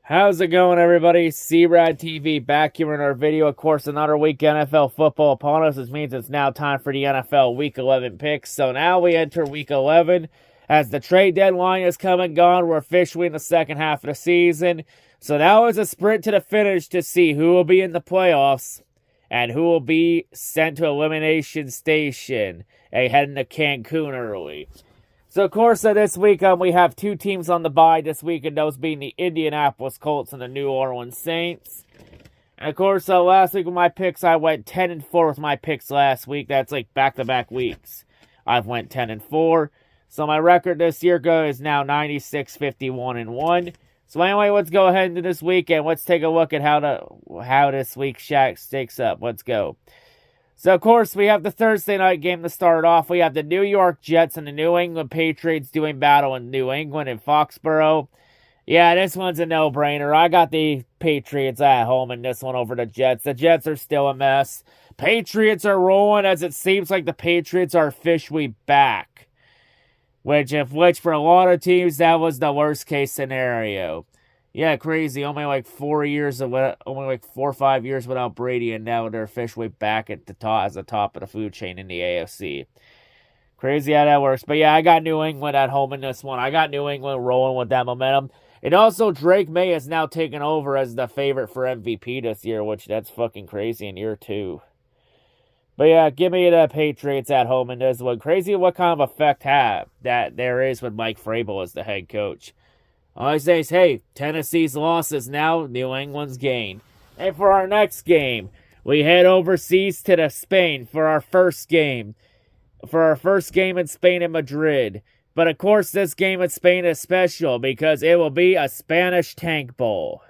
How's it going, everybody? C-RadTV back here in our video. Of course, another week NFL football upon us, which means it's now time for the NFL Week 11 picks. So now we enter Week 11. As the trade deadline is come and gone, we're officially in the second half of the season. So now it's a sprint to the finish to see who will be in the playoffs and who will be sent to Elimination Station and heading to Cancun early. So, of course, this week we have two teams on the bye this week, and those being the Indianapolis Colts and the New Orleans Saints. And, of course, last week with my picks, I went 10-4 with my picks last week. That's like back-to-back weeks. I've went 10-4. So my record this year is now 96-51-1. So anyway, let's go ahead into this week, and let's take a look at how this week stakes up. Let's go. So, of course, we have the Thursday night game to start off. We have the New York Jets and the New England Patriots doing battle in New England and Foxborough. Yeah, this one's a no-brainer. I got the Patriots at home in this one over the Jets. The Jets are still a mess. Patriots are rolling, as it seems like the Patriots are officially back. Which for a lot of teams, that was the worst-case scenario. Yeah, crazy. Only like 4 or 5 years without Brady, and now they're officially back at the top as the top of the food chain in the AFC. Crazy how that works. But yeah, I got New England at home in this one. I got New England rolling with that momentum. And also, Drake May has now taken over as the favorite for MVP this year, which that's fucking crazy in year 2. But yeah, give me the Patriots at home in this one. Crazy what kind of effect that there is with Mike Vrabel as the head coach. All I say is, hey, Tennessee's loss is now New England's gain. And for our next game, we head overseas to Spain for our first game. For our first game in Spain and Madrid. But of course, this game in Spain is special because it will be a Spanish Tank Bowl.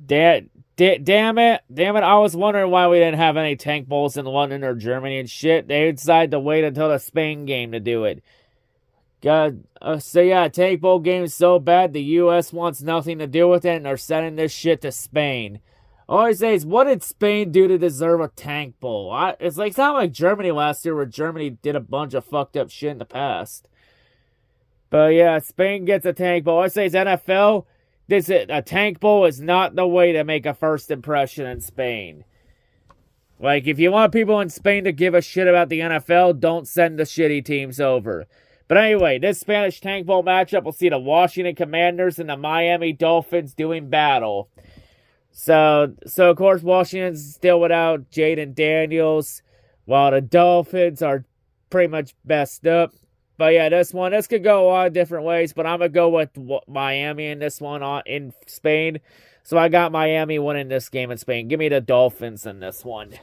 Damn it, I was wondering why we didn't have any tank bowls in London or Germany and shit. They decided to wait until the Spain game to do it. So yeah, tank bowl game is so bad, the U.S. wants nothing to do with it, and they're sending this shit to Spain. All I say is, what did Spain do to deserve a tank bowl? It's not like Germany last year, where Germany did a bunch of fucked up shit in the past. But yeah, Spain gets a tank bowl. All I say is, NFL, a tank bowl is not the way to make a first impression in Spain. Like, if you want people in Spain to give a shit about the NFL, don't send the shitty teams over. But anyway, this Spanish Tank Bowl matchup will see the Washington Commanders and the Miami Dolphins doing battle. So of course, Washington's still without Jaden Daniels, while the Dolphins are pretty much messed up. But yeah, this could go a lot of different ways, but I'm going to go with Miami in this one in Spain. So I got Miami winning this game in Spain. Give me the Dolphins in this one.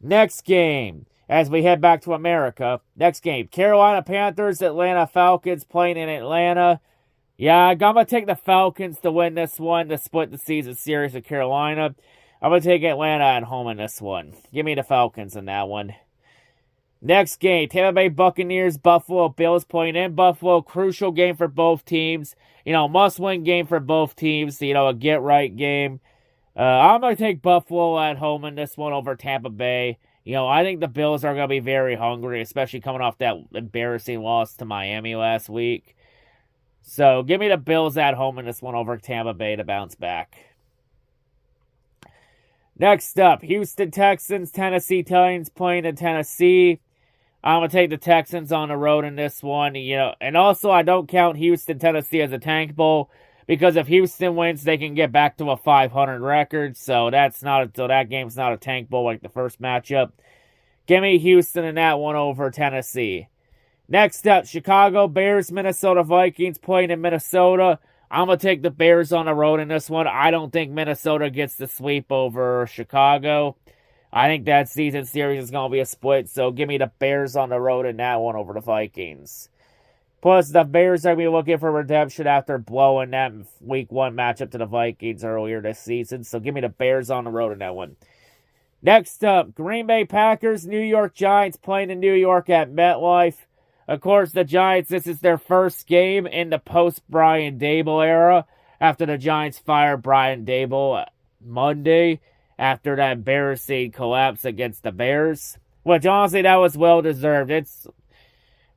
Next game, as we head back to America. Next game, Carolina Panthers, Atlanta Falcons playing in Atlanta. Yeah, I'm going to take the Falcons to win this one, to split the season series with Carolina. I'm going to take Atlanta at home in this one. Give me the Falcons in that one. Next game, Tampa Bay Buccaneers, Buffalo Bills playing in Buffalo. Crucial game for both teams. Must-win game for both teams. A get-right game. I'm going to take Buffalo at home in this one over Tampa Bay. I think the Bills are going to be very hungry, especially coming off that embarrassing loss to Miami last week. So, give me the Bills at home in this one over Tampa Bay to bounce back. Next up, Houston Texans, Tennessee Titans playing in Tennessee. I'm going to take the Texans on the road in this one, and also I don't count Houston, Tennessee as a tank bowl, because if Houston wins, they can get back to a 500 record, so that game's not a tank bowl like the first matchup. Give me Houston in that one over Tennessee. Next up, Chicago Bears, Minnesota Vikings playing in Minnesota. I'm going to take the Bears on the road in this one. I don't think Minnesota gets the sweep over Chicago. I think that season series is going to be a split, so give me the Bears on the road in that one over the Vikings. Plus, the Bears are going to be looking for redemption after blowing that Week 1 matchup to the Vikings earlier this season, so give me the Bears on the road in that one. Next up, Green Bay Packers, New York Giants playing in New York at MetLife. Of course, the Giants, this is their first game in the post-Brian Daboll era after the Giants fired Brian Daboll Monday after that embarrassing collapse against the Bears. Which, honestly, that was well-deserved. It's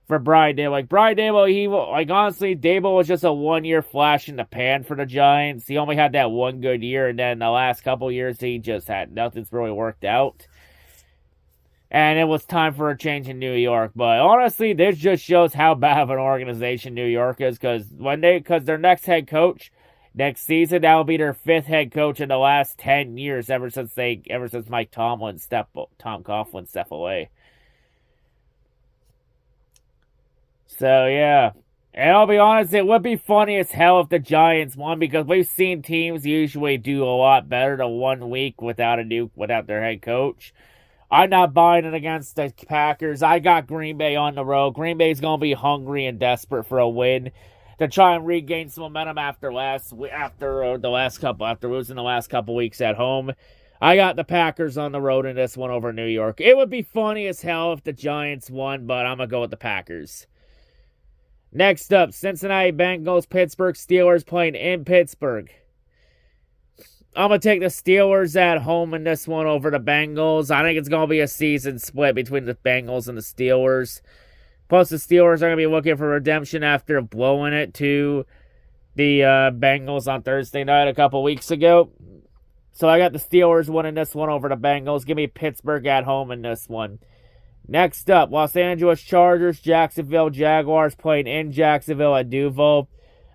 for Brian Daboll. Like, Brian Daboll, honestly, Daboll was just a one-year flash in the pan for the Giants. He only had that one good year, and then the last couple years, he just had nothing's really worked out. And it was time for a change in New York. But honestly, this just shows how bad of an organization New York is, because their next head coach, next season, that will be their 5th head coach in the last 10 years, ever since Mike Tom Coughlin stepped away. So, yeah. And I'll be honest, it would be funny as hell if the Giants won, because we've seen teams usually do a lot better than 1 week without their head coach. I'm not buying it against the Packers. I got Green Bay on the road. Green Bay's going to be hungry and desperate for a win to try and regain some momentum after losing the last couple weeks at home. I got the Packers on the road in this one over New York. It would be funny as hell if the Giants won, but I'm going to go with the Packers. Next up, Cincinnati Bengals, Pittsburgh Steelers playing in Pittsburgh. I'm going to take the Steelers at home in this one over the Bengals. I think it's going to be a season split between the Bengals and the Steelers. Plus, the Steelers are going to be looking for redemption after blowing it to the Bengals on Thursday night a couple weeks ago. So I got the Steelers winning this one over the Bengals. Give me Pittsburgh at home in this one. Next up, Los Angeles Chargers, Jacksonville Jaguars playing in Jacksonville at Duval.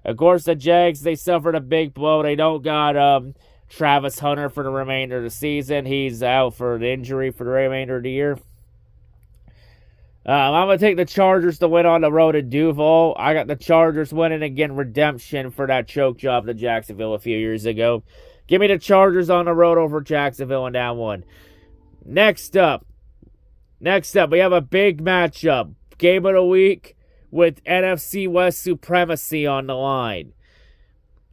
Of course, the Jags, they suffered a big blow. They don't got Travis Hunter for the remainder of the season. He's out for an injury for the remainder of the year. I'm going to take the Chargers to win on the road at Duval. I got the Chargers winning again, redemption for that choke job to Jacksonville a few years ago. Give me the Chargers on the road over Jacksonville in that one. Next up, we have a big matchup. Game of the week with NFC West supremacy on the line.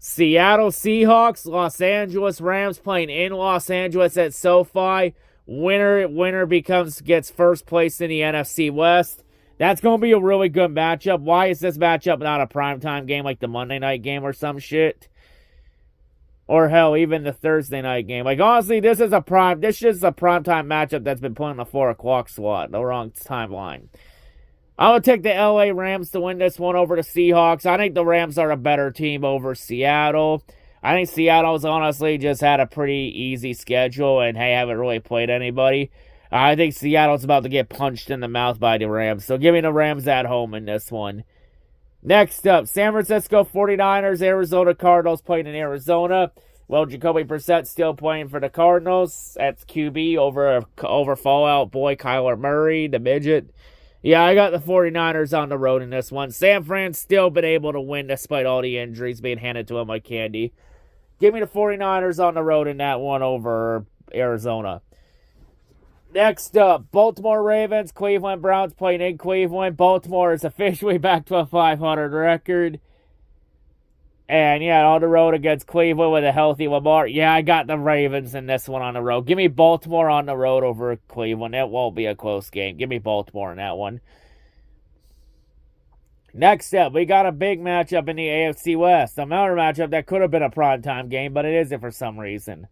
Seattle Seahawks, Los Angeles Rams playing in Los Angeles at SoFi. Winner gets first place in the NFC West. That's going to be a really good matchup. Why is this matchup not a primetime game like the Monday night game or some shit? Or hell, even the Thursday night game. Like, honestly, this is a primetime matchup that's been put in the 4 o'clock slot. The wrong timeline. I'm going to take the LA Rams to win this one over the Seahawks. I think the Rams are a better team over Seattle. I think Seattle's honestly just had a pretty easy schedule and, hey, haven't really played anybody. I think Seattle's about to get punched in the mouth by the Rams. So give me the Rams at home in this one. Next up, San Francisco 49ers, Arizona Cardinals playing in Arizona. Well, Jacoby Brissett still playing for the Cardinals. That's QB over Fallout boy Kyler Murray, the midget. Yeah, I got the 49ers on the road in this one. San Fran's still been able to win despite all the injuries being handed to them like candy. Give me the 49ers on the road in that one over Arizona. Next up, Baltimore Ravens, Cleveland Browns playing in Cleveland. Baltimore is officially back to a 500 record. And yeah, on the road against Cleveland with a healthy Lamar. Yeah, I got the Ravens in this one on the road. Give me Baltimore on the road over Cleveland. It won't be a close game. Give me Baltimore in that one. Next up, we got a big matchup in the AFC West. Another matchup that could have been a primetime game, but it isn't for some reason.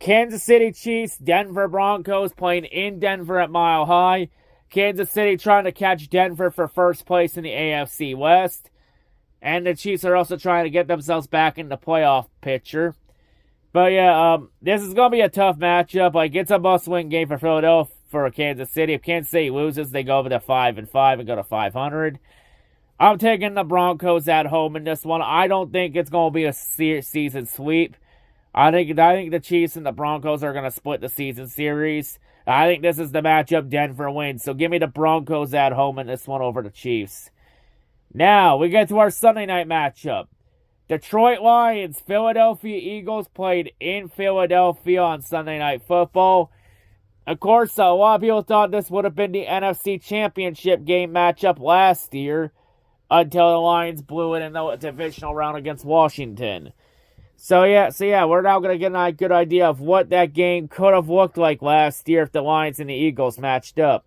Kansas City Chiefs, Denver Broncos playing in Denver at Mile High. Kansas City trying to catch Denver for first place in the AFC West. And the Chiefs are also trying to get themselves back in the playoff picture. But yeah, this is going to be a tough matchup. Like, it's a must-win game for Philadelphia, for Kansas City. If Kansas City loses, they go over to 5-5 and go to 500. I'm taking the Broncos at home in this one. I don't think it's going to be a season sweep. I think the Chiefs and the Broncos are going to split the season series. I think this is the matchup Denver wins. So give me the Broncos at home in this one over the Chiefs. Now, we get to our Sunday night matchup. Detroit Lions, Philadelphia Eagles played in Philadelphia on Sunday Night Football. Of course, a lot of people thought this would have been the NFC Championship game matchup last year until the Lions blew it in the divisional round against Washington. So yeah, we're now going to get a good idea of what that game could have looked like last year if the Lions and the Eagles matched up.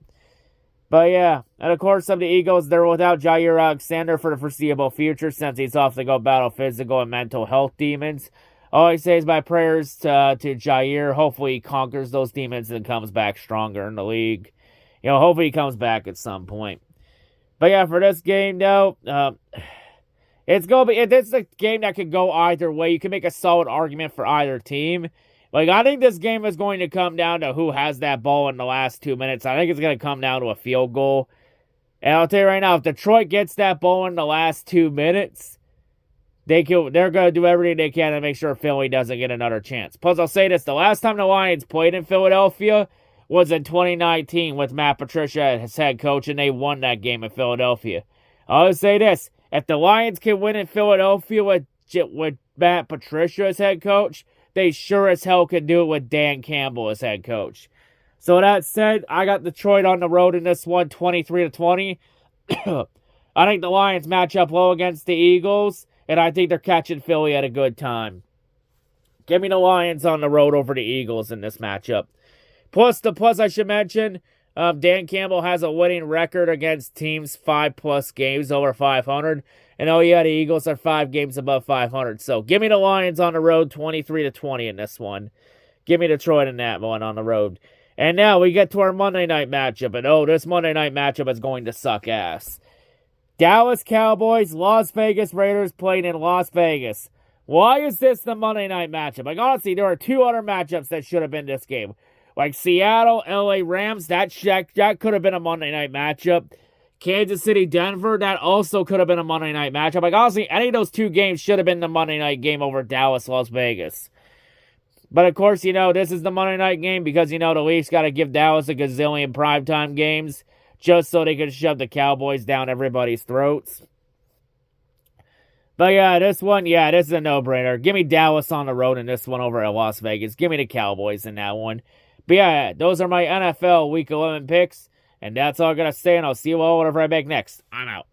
But yeah, and of course, some of the Eagles, they're without Jair Alexander for the foreseeable future since he's off to go battle physical and mental health demons. All I say is my prayers to Jair. Hopefully he conquers those demons and comes back stronger in the league. Hopefully he comes back at some point. But yeah, for this game, though, it's a game that could go either way. You can make a solid argument for either team. I think this game is going to come down to who has that ball in the last 2 minutes. I think it's going to come down to a field goal. And I'll tell you right now, if Detroit gets that ball in the last 2 minutes, they're going to do everything they can to make sure Philly doesn't get another chance. Plus, I'll say this, the last time the Lions played in Philadelphia was in 2019 with Matt Patricia as head coach, and they won that game in Philadelphia. I'll say this, if the Lions can win in Philadelphia with Matt Patricia as head coach, they sure as hell can do it with Dan Campbell as head coach. So that said, I got Detroit on the road in this one, 23-20. I think the Lions match up well against the Eagles, and I think they're catching Philly at a good time. Give me the Lions on the road over the Eagles in this matchup. Plus I should mention, Dan Campbell has a winning record against teams 5+ games over 500. And the Eagles are 5 games above 500. So give me the Lions on the road, 23-20 in this one. Give me Detroit in that one on the road. And now we get to our Monday night matchup. And this Monday night matchup is going to suck ass. Dallas Cowboys, Las Vegas Raiders playing in Las Vegas. Why is this the Monday night matchup? Honestly, there are 2 other matchups that should have been this game. Seattle, LA Rams, that could have been a Monday night matchup. Kansas City, Denver, that also could have been a Monday night matchup. Honestly, any of those 2 games should have been the Monday night game over Dallas, Las Vegas. But of course, this is the Monday night game because, the Leafs got to give Dallas a gazillion primetime games just so they can shove the Cowboys down everybody's throats. But yeah, this is a no-brainer. Give me Dallas on the road in this one over at Las Vegas. Give me the Cowboys in that one. But yeah, those are my NFL Week 11 picks. And that's all I'm going to say, and I'll see you all whenever I make next. I'm out.